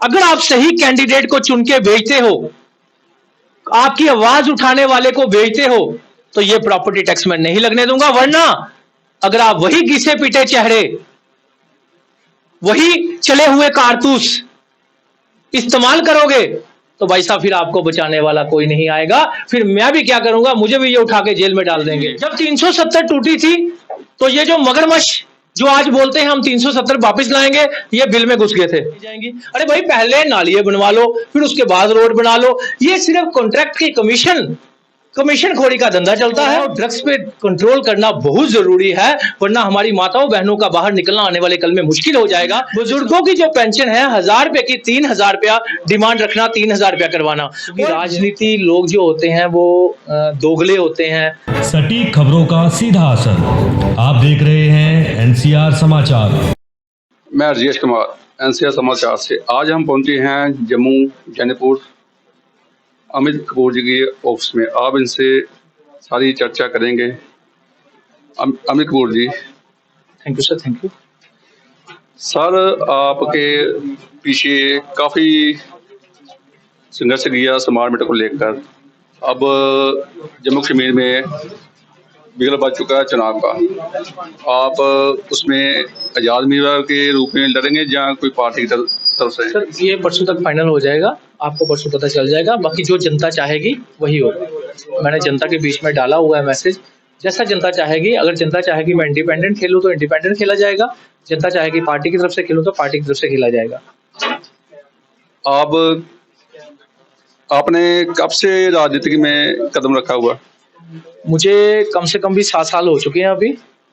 अगर आप सही कैंडिडेट को चुन के भेजते हो, आपकी आवाज उठाने वाले को भेजते हो, तो ये प्रॉपर्टी टैक्स में नहीं लगने दूंगा। वरना अगर आप वही घिसे पीटे चेहरे, वही चले हुए कारतूस इस्तेमाल करोगे, तो भाई साहब फिर आपको बचाने वाला कोई नहीं आएगा। फिर मैं भी क्या करूंगा, मुझे भी ये उठा के जेल में डाल देंगे। जब 370 टूटी थी, तो ये जो मगरमच्छ जो आज बोलते हैं हम 370 वापस लाएंगे, ये बिल में घुस गए थे। जाएंगी, अरे भाई पहले नालियां बनवा लो, फिर उसके बाद रोड बना लो। ये सिर्फ कॉन्ट्रैक्ट की कमीशन खोरी का धंधा चलता है। और ड्रग्स पे कंट्रोल करना बहुत जरूरी है, वरना हमारी माताओं बहनों का बाहर निकलना आने वाले कल में मुश्किल हो जाएगा। बुजुर्गों की जो पेंशन है 1000 रुपए की 3000 रुपया डिमांड रखना, 3000 रुपया करवाना। राजनीति लोग जो होते हैं वो दोगले होते हैं। सटीक खबरों का सीधा असर। आप देख रहे हैं एनसीआर समाचार। मैं राजेश कुमार, एनसीआर समाचार से। आज हम पहुंचे हैं जम्मू जैनीपुर अमित कपूर जी के ऑफिस में। आप इनसे सारी चर्चा करेंगे। Amit Kapoor ji, thank you sir. Thank you sir. आपके पीछे काफ़ी संघर्ष किया स्मार्ट मीटर को लेकर। अब जम्मू कश्मीर में बिगड़ बच चुका है चुनाव का। आप उसमें आज़ाद उम्मीदवार के रूप में लड़ेंगे या कोई पार्टी की तरफ से? सर, ये परसों तक फाइनल हो जाएगा, आपको परसों पता चल जाएगा। बाकी जो जनता चाहेगी वही होगा। मैंने जनता के बीच में डाला हुआ है मैसेज, जैसा जनता चाहेगी। अगर जनता चाहेगी मैं इंडिपेंडेंट खेलूं तो इंडिपेंडेंट खेला जाएगा, जनता चाहेगी पार्टी की तरफ से खेलूं तो पार्टी की तरफ से खेला जाएगा। आपने कब से राजनीति में कदम रखा हुआ? मुझे कम से कम भी 7 साल हो चुके हैं अभी।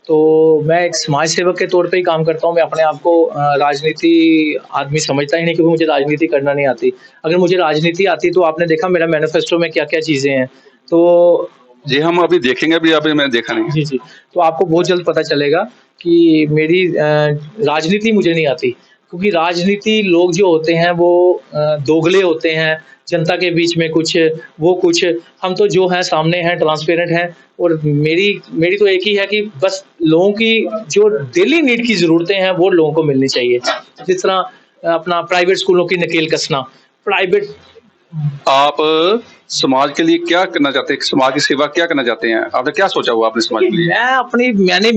तो मैं एक समाज सेवक के तौर पे ही काम करता हूँ। मैं अपने आप को राजनीति आदमी समझता ही नहीं, क्योंकि मुझे राजनीति करना नहीं आती। अगर मुझे राजनीति आती तो आपने देखा मेरा मैनिफेस्टो में क्या क्या चीजें हैं। तो जी हम अभी देखेंगे, अभी मैंने देखा नहीं। जी जी, तो आपको बहुत जल्द पता चलेगा कि मेरी राजनीति मुझे नहीं आती, क्योंकि राजनीति लोग जो होते हैं वो दोगले होते हैं। जनता के बीच में कुछ वो कुछ, हम तो जो है सामने हैं, ट्रांसपेरेंट हैं। और मेरी तो एक ही है कि बस लोगों की जो डेली नीड की जरूरतें हैं वो लोगों को मिलनी चाहिए। जिस तरह अपना प्राइवेट स्कूलों की नकेल कसना, प्राइवेट। आप समाज के लिए क्या करना चाहते हैं? समाज की सेवा क्या करना चाहते हैं? आपने क्या सोचा हुआ अपने समाज के लिए?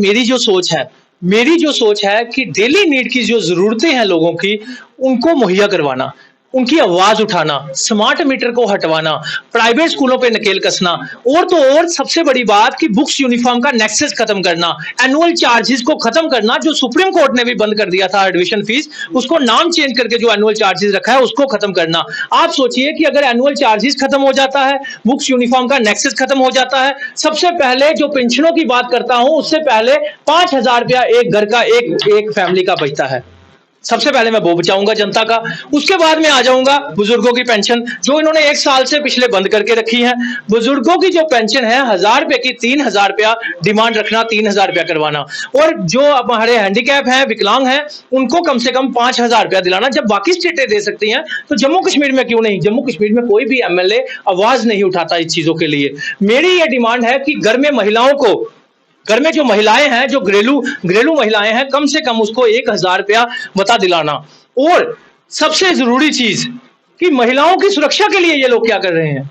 मेरी जो सोच है कि डेली नीड की जो जरूरतें हैं लोगों की, उनको मुहैया करवाना, उनकी आवाज उठाना, स्मार्ट मीटर को हटवाना, प्राइवेट स्कूलों पे नकेल कसना, और तो और सबसे बड़ी बात कि बुक्स यूनिफॉर्म का नेक्सस खत्म करना, एनुअल चार्जेस को खत्म करना, जो सुप्रीम कोर्ट ने भी बंद कर दिया था एडमिशन फीस, उसको नाम चेंज करके जो एनुअल चार्जेस रखा है उसको खत्म करना। आप सोचिए कि अगर एनुअल चार्जेस खत्म हो जाता है, बुक्स यूनिफॉर्म का नेक्सस खत्म हो जाता है, सबसे पहले जो पेंशनों की बात करता हूं, उससे पहले 5000 रुपया एक घर का एक फैमिली का बचता है। सबसे पहले मैं वो बचाऊंगा जनता का। उसके बाद में आ जाऊंगा बुजुर्गों की पेंशन, जो इन्होंने 1 साल से पिछले बंद करके रखी है। बुजुर्गों की जो पेंशन है 1000 रुपए की 3000 रुपया डिमांड रखना, 3000 रुपया करवाना। और जो हमारे हैंडीकैप हैं, विकलांग हैं, उनको कम से कम 5000 रुपया दिलाना। जब बाकी स्टेटें दे सकती हैं तो जम्मू कश्मीर में क्यों नहीं? जम्मू कश्मीर में कोई भी एमएलए आवाज नहीं उठाता इस चीजों के लिए। मेरी ये डिमांड है कि घर में महिलाओं को, घर में जो महिलाएं हैं, जो घरेलू महिलाएं हैं, कम से कम उसको 1000 रुपया बता दिलाना। और सबसे जरूरी चीज कि महिलाओं की सुरक्षा के लिए ये लोग क्या कर रहे हैं?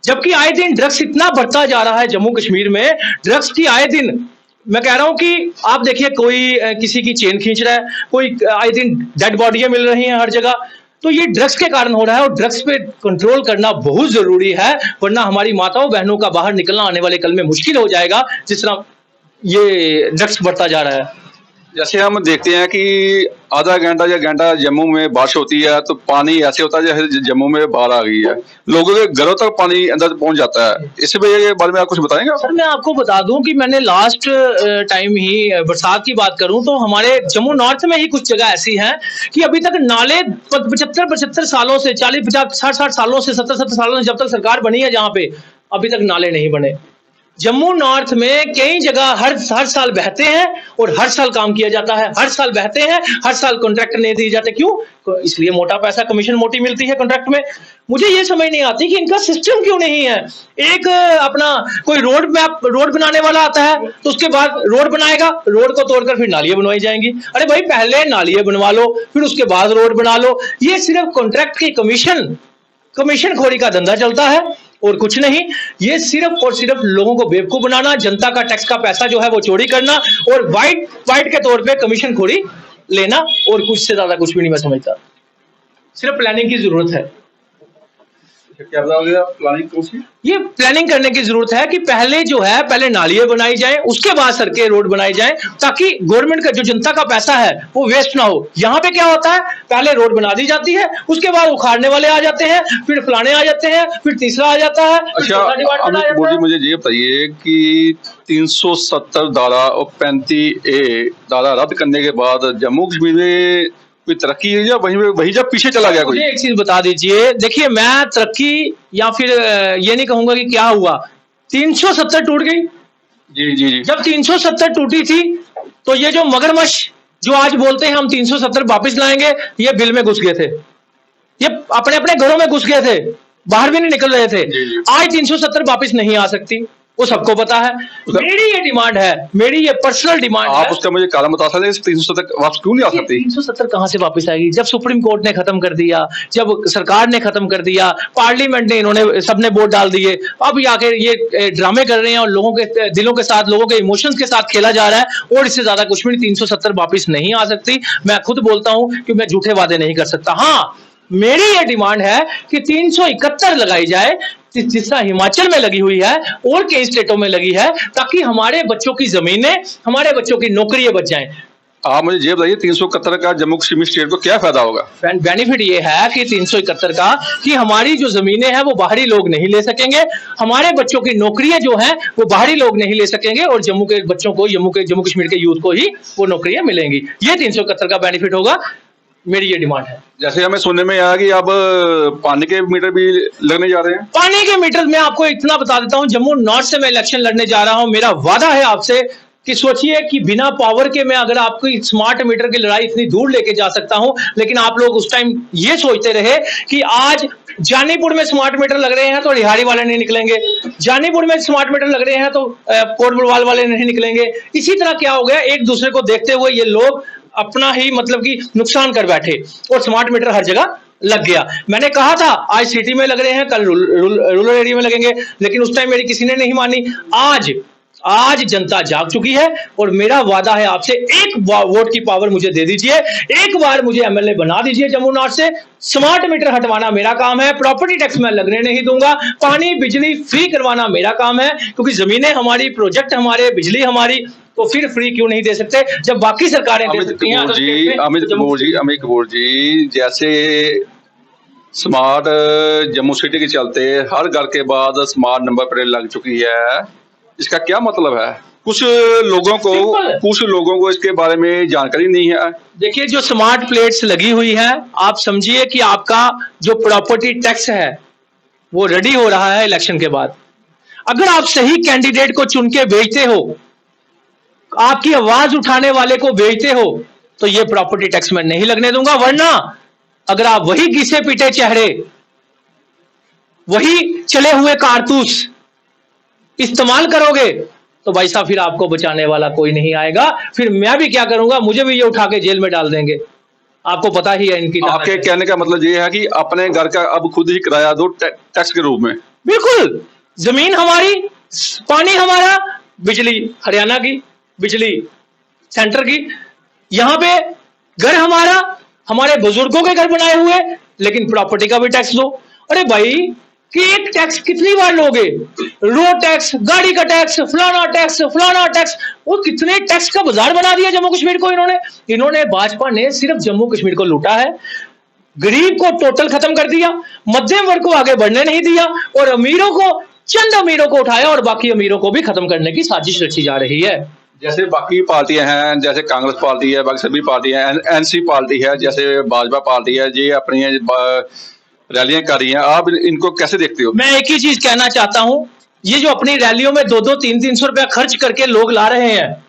जबकि आए दिन ड्रग्स इतना बढ़ता जा रहा है जम्मू कश्मीर में, ड्रग्स की आए दिन, मैं कह रहा हूं कि आप देखिए कोई किसी की चेन खींच रहा है, कोई आए दिन डेड बॉडियां मिल रही हैं हर जगह। तो ये ड्रग्स के कारण हो रहा है, और ड्रग्स पे कंट्रोल करना बहुत जरूरी है, वरना हमारी माताओं बहनों का बाहर निकलना आने वाले कल में मुश्किल हो जाएगा, जिस तरह ये ड्रग्स बढ़ता जा रहा है। जैसे हम देखते हैं कि आधा घंटा या घंटा जम्मू में बारिश होती है तो पानी ऐसे होता है जैसे जम्मू में बाढ़ आ गई है, लोगों के घरों तक पानी अंदर पहुंच जाता है। इसके बारे में आप कुछ बताएंगे? सर, मैं आपको बता दूं कि मैंने लास्ट टाइम ही बरसात की बात करूं तो हमारे जम्मू नॉर्थ में ही कुछ जगह ऐसी हैं कि अभी तक नाले 75 सालों से, 40 50 60 सालों से, 70 सालों से, जब तक सरकार बनी है, जहां पे अभी तक नाले नहीं बने। जम्मू नॉर्थ में कई जगह हर साल बहते हैं और हर साल काम किया जाता है, हर साल बहते हैं, हर साल कॉन्ट्रैक्ट नहीं दिए जाते। क्यों? इसलिए मोटा पैसा, कमीशन मोटी मिलती है कॉन्ट्रैक्ट में। मुझे ये समझ नहीं आती कि इनका सिस्टम क्यों नहीं है। एक अपना कोई रोड बनाने वाला आता है तो उसके बाद रोड बनाएगा, रोड को तोड़कर फिर नालियां बनवाई जाएंगी। अरे भाई, पहले नालियां बनवा लो, फिर उसके बाद रोड बना लो। ये सिर्फ कॉन्ट्रैक्ट की कमीशन खोरी का धंधा चलता है और कुछ नहीं। ये सिर्फ और सिर्फ लोगों को बेवकूफ बनाना, जनता का टैक्स का पैसा जो है वो चोरी करना और वाइट के तौर पे कमीशन खोरी लेना, और कुछ से ज्यादा कुछ भी नहीं मैं समझता। सिर्फ प्लानिंग की जरूरत है। क्या बताओगे आप, प्लानिंग कौन सी? ये प्लानिंग करने की जरूरत है कि पहले नालियां बनाई जाए, उसके बाद सड़कें रोड बनाई जाए, ताकि गवर्नमेंट का जो जनता का पैसा है वो वेस्ट ना हो। यहाँ पे क्या होता है, पहले रोड बना दी जाती है, उसके बाद उखाड़ने वाले आ जाते हैं, फिर फलाने आ जाते हैं, फिर तीसरा आ जाता है। अच्छा, अमित बोर्ड जी, मुझे ये बताइए कि 370 धारा और 35A धारा रद्द करने के बाद जम्मू कश्मीर में कोई तरक्की है या वही जब पीछे चला गया कोई? मुझे एक चीज बता दीजिए, देखिए मैं तरक्की या फिर ये नहीं कहूंगा कि क्या हुआ। 370 टूट गई। जी जी जी। जब 370 टूटी थी तो ये जो मगरमच्छ जो आज बोलते हैं हम 370 वापस लाएंगे, ये बिल में घुस गए थे, ये अपने अपने घरों में घुस गए थे, बाहर भी नहीं निकल रहे थे। जी जी। आज 370 वापस नहीं आ सकती, वो सबको पता है। मेरी ये डिमांड है, मेरी ये पर्सनल डिमांड है। आप उसका मुझे कारण बता सकते हैं, 370 वापस क्यों नहीं आ सकती? 370 कहां से वापस आएगी? जब सुप्रीम कोर्ट ने खत्म कर दिया, जब सरकार ने खत्म कर दिया, पार्लियामेंट ने, इन्होंने सबने वोट डाल दिए, अब आके ये ड्रामे कर रहे हैं और लोगों के दिलों के साथ, लोगों के इमोशंस के साथ खेला जा रहा है, और इससे ज्यादा कुछ भी नहीं। 370 वापस नहीं आ सकती। मैं खुद बोलता हूं कि मैं झूठे वादे नहीं कर सकता। हाँ, मेरी ये डिमांड है कि 371 लगाई जाए, जिस तरह हिमाचल में लगी हुई है और कई स्टेटों में लगी है, ताकि हमारे बच्चों की जमीनें, हमारे बच्चों की नौकरियां बच जाएं। आप मुझे ये बताइए, 371 का जम्मू कश्मीर स्टेट को क्या फायदा होगा? बेनिफिट ये है कि 371 का कि हमारी जो जमीनें हैं वो बाहरी लोग नहीं ले सकेंगे, हमारे बच्चों की नौकरियां जो हैं वो बाहरी लोग नहीं ले सकेंगे, और जम्मू के बच्चों को, जम्मू कश्मीर के यूथ को ही वो नौकरियां मिलेंगी। ये 371 का बेनिफिट होगा। मेरी ये डिमांड है। जैसे हमें सुनने में आया कि अब पानी के मीटर भी लगने जा रहे हैं। पानी के मीटर, मैं आपको इतना बता देता हूं, जम्मू नॉर्थ से मैं इलेक्शन लड़ने जा रहा हूं। मेरा वादा है आपसे कि सोचिए कि बिना पावर के मैं अगर आपकी स्मार्ट मीटर की लड़ाई इतनी दूर लेके जा सकता हूं, लेकिन आप लोग उस टाइम ये सोचते रहे कि आज जानीपुर में स्मार्ट मीटर लग रहे हैं तो रिहाड़ी वाले नहीं निकलेंगे, जानीपुर में स्मार्ट मीटर लग रहे हैं तो कोट बुलवाल वाले नहीं निकलेंगे। इसी तरह क्या हो गया, एक दूसरे को देखते हुए ये लोग अपना ही मतलब कि नुकसान कर बैठे और स्मार्ट मीटर हर जगह लग गया। मैंने कहा था आज सिटी में लग रहे हैं, कल रूरल एरिया में लगेंगे, लेकिन उस टाइम मेरी किसी ने नहीं मानी। आज जनता जाग चुकी है और मेरा वादा है आपसे, एक वोट की पावर मुझे दे दीजिए, एक बार मुझे एमएलए बना दीजिए जम्मू नॉर्थ से। स्मार्ट मीटर हटवाना मेरा काम है, प्रॉपर्टी टैक्स मैं लगने नहीं दूंगा, पानी बिजली फ्री करवाना मेरा काम है, क्योंकि जमीनें हमारी, प्रोजेक्ट हमारे, बिजली हमारी, तो फिर फ्री क्यों नहीं दे सकते जब बाकी सरकारें दे सकती हैं। अमित कपूर जी, जैसे स्मार्ट जम्मू सिटी के चलते हर घर के बाद स्मार्ट नंबर प्लेट लग चुकी है, इसका क्या मतलब है? कुछ लोगों को इसके बारे में जानकारी नहीं है। देखिए, जो स्मार्ट प्लेट्स लगी हुई है, आप समझिए कि आपका जो प्रॉपर्टी टैक्स है वो रेडी हो रहा है इलेक्शन के बाद। अगर आप सही कैंडिडेट को चुन के भेजते हो, आपकी आवाज उठाने वाले को भेजते हो, तो ये प्रॉपर्टी टैक्स मैं नहीं लगने दूंगा। वरना अगर आप वही घिसे पीटे चेहरे, वही चले हुए कारतूस इस्तेमाल करोगे, तो भाई साहब फिर आपको बचाने वाला कोई नहीं आएगा। फिर मैं भी क्या करूंगा, मुझे भी ये उठा के जेल में डाल देंगे। आपको पता ही है इनकी। आपके कहने का मतलब ये है कि अपने घर का अब खुद ही किराया दो टैक्स के रूप में। बिल्कुल, जमीन हमारी, पानी हमारा, बिजली हरियाणा की, बिजली सेंटर की, यहां पे घर हमारा, हमारे बुजुर्गों के घर बनाए हुए, लेकिन प्रॉपर्टी का भी टैक्स दो। अरे भाई, कि एक टैक्स कितनी बार लोगे? रोड टैक्स, गाड़ी का टैक्स, फलाना टैक्स, वो कितने टैक्स का बाजार बना दिया जम्मू कश्मीर को इन्होंने भाजपा ने सिर्फ जम्मू कश्मीर को लूटा है, गरीब को टोटल खत्म कर दिया, मध्यम वर्ग को आगे बढ़ने नहीं दिया, और अमीरों को, चंद अमीरों को उठाया और बाकी अमीरों को भी खत्म करने की साजिश रची जा रही है। जैसे बाकी पार्टियां हैं, जैसे कांग्रेस पार्टी है, बाकी सभी पार्टियां, एनसी पार्टी है, जैसे भाजपा पार्टी है, ये अपनी रैलियां कर रही हैं, आप इनको कैसे देखते हो? मैं एक ही चीज कहना चाहता हूं ये जो अपनी रैलियों में 2-2, 300 रुपया खर्च करके लोग ला रहे हैं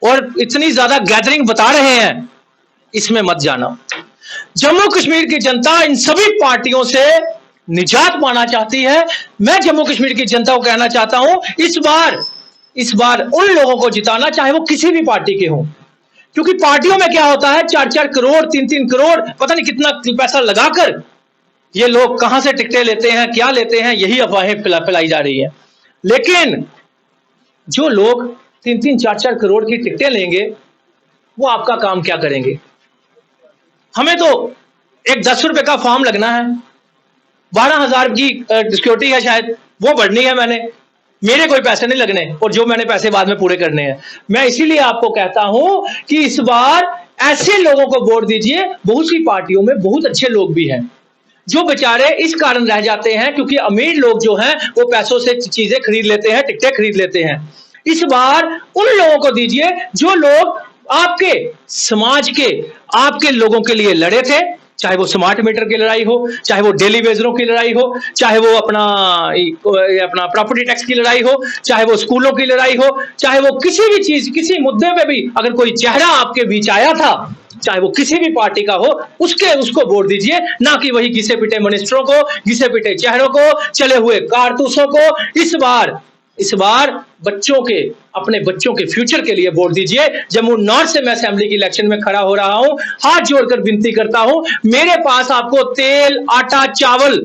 और इतनी ज्यादा गैदरिंग बता रहे हैं, इसमें मत जाना। जम्मू कश्मीर की जनता इन सभी पार्टियों से निजात पाना चाहती है। मैं जम्मू कश्मीर की जनता को कहना चाहता हूं, इस बार उन लोगों को जिताना, चाहे वो किसी भी पार्टी के हों, क्योंकि पार्टियों में क्या होता है, 4-4 करोड़, 3-3 करोड़, पता नहीं कितना पैसा लगाकर ये लोग कहां से टिकटें लेते हैं, क्या लेते हैं, यही अफवाहें फैलाई जा रही है। लेकिन जो लोग 3-3, 4-4 करोड़ की टिकटें लेंगे, वो आपका काम क्या करेंगे? हमें तो एक 10 रुपए का फॉर्म लगना है, 12,000 की सिक्योरिटी है, शायद वो भरनी है मैंने, मेरे कोई पैसे नहीं लगने, और जो मैंने पैसे बाद में पूरे करने हैं। मैं इसीलिए आपको कहता हूं कि इस बार ऐसे लोगों को वोट दीजिए। बहुत सी पार्टियों में बहुत अच्छे लोग भी हैं जो बेचारे इस कारण रह जाते हैं क्योंकि अमीर लोग जो हैं वो पैसों से चीजें खरीद लेते हैं, टिकटें खरीद लेते हैं। इस बार उन लोगों को दीजिए जो लोग आपके समाज के, आपके लोगों के लिए लड़े थे, चाहे वो स्मार्ट मीटर की लड़ाई हो, चाहे वो डेली वेजरों की लड़ाई हो, चाहे वो अपना प्रॉपर्टी टैक्स की लड़ाई हो, चाहे वो स्कूलों की लड़ाई हो, चाहे वो किसी भी चीज, किसी मुद्दे पे भी अगर कोई चेहरा आपके बीच आया था, चाहे वो किसी भी पार्टी का हो, उसको वोट दीजिए, ना कि वही घिसे पिटे मिनिस्टरों को, घिसे पिटे चेहरों को, चले हुए कारतूसों को। इस बार बच्चों के, अपने बच्चों के फ्यूचर के लिए वोट दीजिए। जम्मू नॉर्थ से मैं असेंबली की इलेक्शन में खड़ा हो रहा हूं, हाथ जोड़कर विनती करता हूं, मेरे पास आपको तेल, आटा, चावल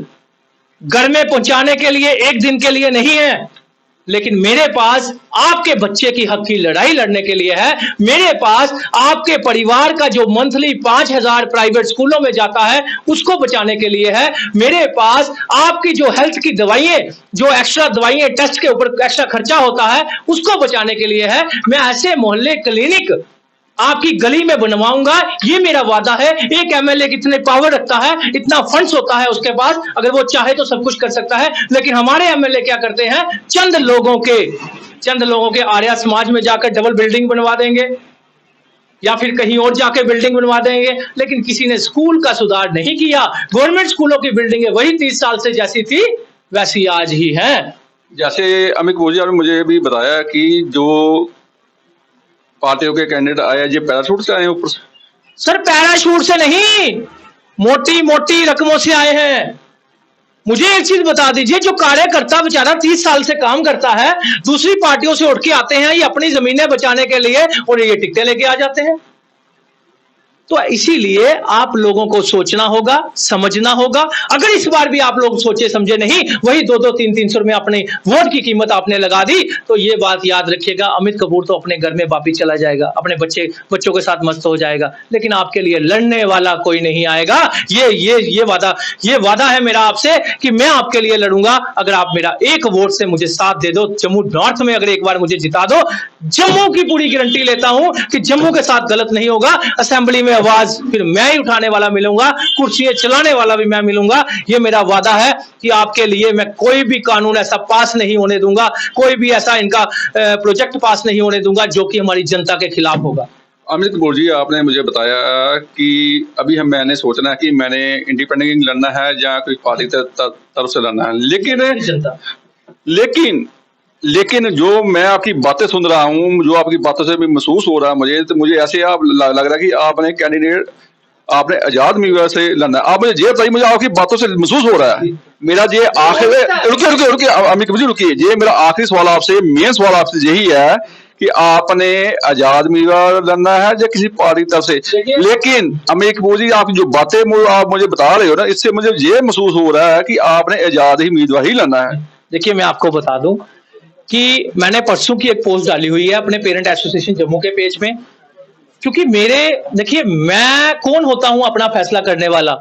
घर में पहुंचाने के लिए एक दिन के लिए नहीं है, लेकिन मेरे पास आपके बच्चे की हक की लड़ाई लड़ने के लिए है। मेरे पास आपके परिवार का जो मंथली 5,000 प्राइवेट स्कूलों में जाता है उसको बचाने के लिए है। मेरे पास आपकी जो हेल्थ की दवाइयां, जो एक्स्ट्रा दवाइयां, टेस्ट के ऊपर एक्स्ट्रा खर्चा होता है, उसको बचाने के लिए है। मैं ऐसे मोहल्ले क्लिनिक आपकी गली में बनवाऊंगा, ये मेरा वादा है। एक एमएलए कितने पावर रखता है, इतना फंड्स होता है उसके पास, अगर वो चाहे तो सब कुछ कर सकता है, लेकिन हमारे एमएलए क्या करते हैं, चंद लोगों के आर्या समाज में जाकर डबल बिल्डिंग बनवा देंगे या फिर कहीं और जाकर बिल्डिंग बनवा देंगे, लेकिन किसी ने स्कूल का सुधार नहीं किया। गवर्नमेंट स्कूलों की बिल्डिंगें वही 30 साल से जैसी थी वैसी आज ही है। जैसे अमित कपूर जी आपने मुझे भी बताया कि जो पार्टियों के कैंडिडेट आए, ये पैराशूट से आए ऊपर से? सर पैराशूट से नहीं, मोटी मोटी रकमों से आए हैं। मुझे एक चीज बता दीजिए, जो कार्यकर्ता बेचारा 30 साल से काम करता है, दूसरी पार्टियों से उठ के आते हैं ये अपनी जमीनें बचाने के लिए और ये टिकटें लेके आ जाते हैं। तो इसीलिए आप लोगों को सोचना होगा, समझना होगा। अगर इस बार भी आप लोग सोचे समझे नहीं, वही 2-2, 300 रुपए अपने वोट की कीमत आपने लगा दी, तो ये बात याद रखिएगा, अमित कपूर तो अपने घर में वापिस चला जाएगा, अपने बच्चों के साथ मस्त हो जाएगा, लेकिन आपके लिए लड़ने वाला कोई नहीं आएगा। ये वादा है मेरा आपसे कि मैं आपके लिए लड़ूंगा। अगर आप मेरा एक वोट से मुझे साथ दे दो, जम्मू नॉर्थ में अगर एक बार मुझे जिता दो, जम्मू की पूरी गारंटी लेता हूं कि जम्मू के साथ गलत नहीं होगा। असेंबली में आवाज फिर मैं ही उठाने वाला मिलूंगा, कुर्सियां चलाने वाला भी मैं मिलूंगा। ये मेरा वादा है कि आपके लिए मैं कोई भी कानून ऐसा पास नहीं होने दूंगा, कोई भी ऐसा इनका प्रोजेक्ट पास नहीं होने दूंगा जो कि हमारी जनता के खिलाफ होगा। अमित कपूर जी, आपने मुझे बताया कि अभी मैंने सोचना है कि मैंने इंडिपेंडेंट लड़ना है या कोई पार्टी तरफ से लड़ना है, लेकिन जो मैं आपकी बातें सुन रहा हूँ, जो आपकी बातों से भी महसूस हो रहा है मुझे ऐसे आप लग रहा है कि आपने कैंडिडेट, आपने आजाद उम्मीदवार से लड़ना है। आप मुझे ये बताइए, मुझे आपकी बातों से महसूस हो रहा है, मेरा ये आखिरी, रुकिए अमित कपूर जी रुकिए, ये मेरा आखिरी सवाल आपसे, मेन सवाल आपसे यही है कि आपने आजाद उम्मीदवार लड़ना है या किसी पार्टी तरफ से। लेकिन अमित कपूर जी, आप जो बातें आप मुझे बता रहे हो ना, इससे मुझे ये महसूस हो रहा है कि आपने आजाद ही उम्मीदवार ही लड़ना है। देखिए, मैं आपको बता दूं कि मैंने परसों की एक पोस्ट डाली हुई है अपने पेरेंट एसोसिएशन जम्मू के पेज में, क्योंकि देखिए मैं कौन होता हूं अपना फैसला करने वाला।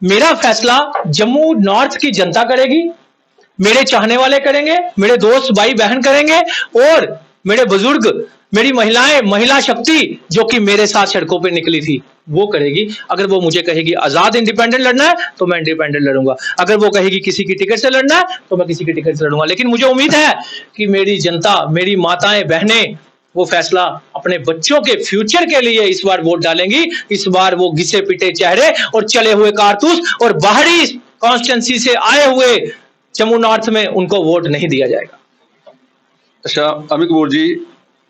मेरा फैसला जम्मू नॉर्थ की जनता करेगी, मेरे चाहने वाले करेंगे, मेरे दोस्त भाई बहन करेंगे, और मेरे बुजुर्ग, मेरी महिलाएं, महिला शक्ति जो कि मेरे साथ सड़कों पे निकली थी, वो करेगी। अगर वो मुझे कहेगी आजाद इंडिपेंडेंट लड़ना है तो मैं इंडिपेंडेंट लड़ूंगा, अगर वो कहेगी किसी की टिकट से लड़ना है तो मैं किसी की टिकट से लड़ूंगा। लेकिन मुझे उम्मीद है कि मेरी जनता, मेरी माताएं बहनें वो फैसला अपने बच्चों के फ्यूचर के लिए इस बार वोट डालेंगी। इस बार वो घिसे पिटे चेहरे और चले हुए कारतूस और बाहरी कॉन्स्टिट्यूंसी से आए हुए जम्मू नॉर्थ में उनको वोट नहीं दिया जाएगा। अच्छा, अमित कपूर जी,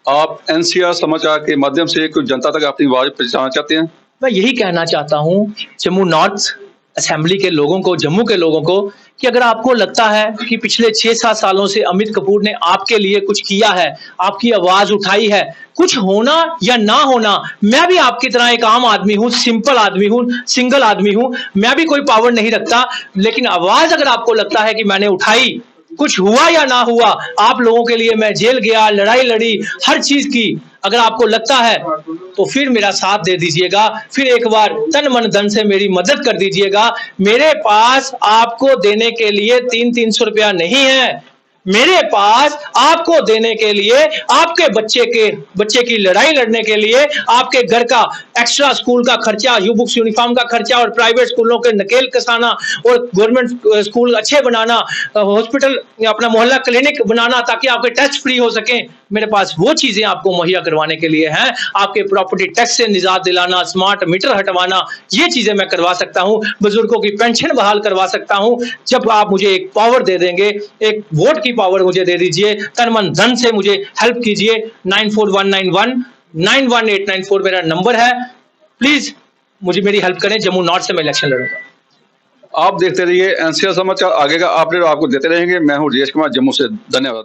आप एनसीआर समाचार के माध्यम से कुछ जनता तक अपनी आवाज पहुंचाना चाहते हैं? मैं यही कहना चाहता हूं जम्मू नॉर्थ असेंबली के लोगों को, जम्मू के लोगों को, कि अगर आपको लगता है कि पिछले 6-7 सालों से अमित कपूर ने आपके लिए कुछ किया है, आपकी आवाज उठाई है, कुछ होना या ना होना, मैं भी आपकी तरह एक आम आदमी हूं, सिंपल आदमी हूं, सिंगल आदमी हूं, मैं भी कोई पावर नहीं रखता, लेकिन आवाज अगर आपको लगता है कि मैंने उठाई, कुछ हुआ या ना हुआ, आप लोगों के लिए मैं जेल गया, लड़ाई लड़ी, हर चीज की, अगर आपको लगता है तो फिर मेरा साथ दे दीजिएगा, फिर एक बार तन मन धन से मेरी मदद कर दीजिएगा। मेरे पास आपको देने के लिए 300-300 रुपया नहीं है, मेरे पास आपको देने के लिए, आपके बच्चे की लड़ाई लड़ने के लिए, आपके घर का एक्स्ट्रा स्कूल का खर्चा, यू बुक्स यूनिफॉर्म का खर्चा और प्राइवेट स्कूलों के नकेल कसाना और गवर्नमेंट स्कूल अच्छे बनाना, हॉस्पिटल, अपना मोहल्ला क्लिनिक बनाना ताकि आपके टेस्ट फ्री हो सके, मेरे पास वो चीजें आपको मुहैया करवाने के लिए हैं। आपके प्रॉपर्टी टैक्स से निजात दिलाना, स्मार्ट मीटर हटवाना, ये चीजें मैं करवा सकता हूं। बुजुर्गों की पेंशन बहाल करवा सकता हूं। जब आप मुझे एक पावर दे देंगे, एक वोट की पावर मुझे दे दीजिए, तन मन धन से मुझे हेल्प कीजिए। 9419191894 मेरा नंबर है, प्लीज मुझे मेरी हेल्प करें। जम्मू नॉर्थ से मैं इलेक्शन लड़ूंगा। आप देखते रहिए एनसीआर समाचार, आगे का अपडेट आपको देते रहेंगे। मैं हूं रिजेश कुमार, जम्मू से। धन्यवाद।